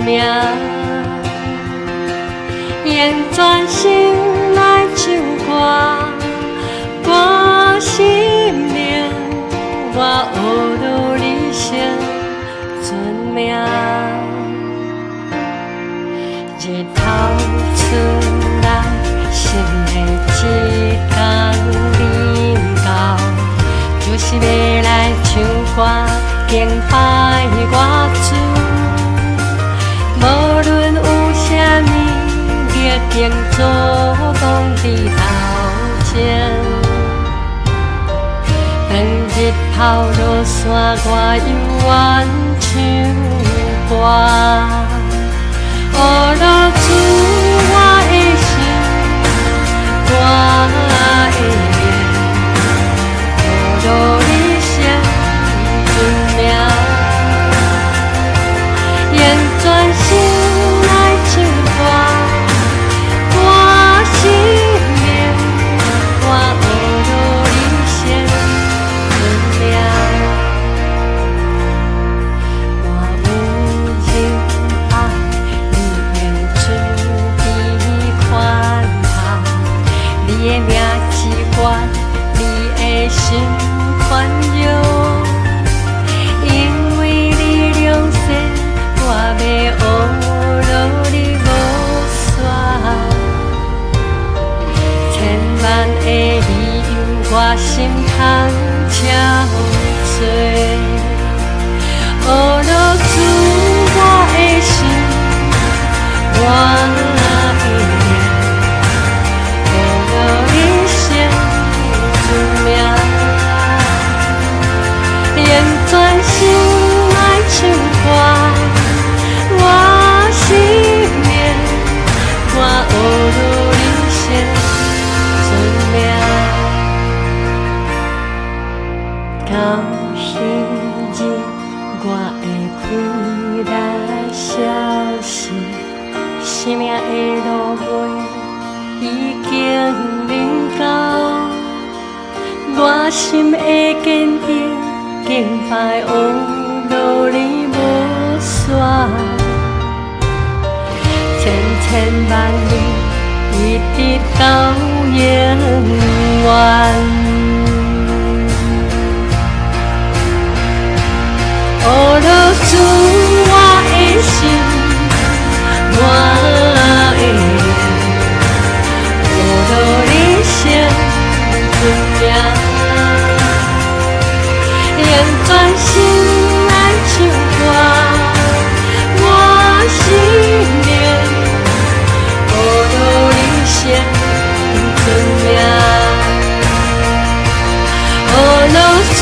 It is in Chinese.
命，用全心来唱歌，我生命，我学努力生存命。日头出来，心的一天临到，就是要来唱歌，敬拜我主。无论有啥物逆境阻挡伫头前，当日头落山，我犹原唱歌。学落主我的心，我的脸，学落你生存命，用全心来唱歌，我生命，我学落你生存命，我有情爱。你的名字愿，你的心宽容，因为你良善，我要学努力无煞。千万的理由，我心通超多，学落主我的心，我的用全心来唱歌，我生命，我学努力生存命。到时日，我会开来消息，生命的路尾已经临到，我心会坚定。敬拜学努力无煞，千万里一直到永远。学落主我的心，我的脸，学落你生存命。用全心来唱歌，我生命，学努力生存命，学落主。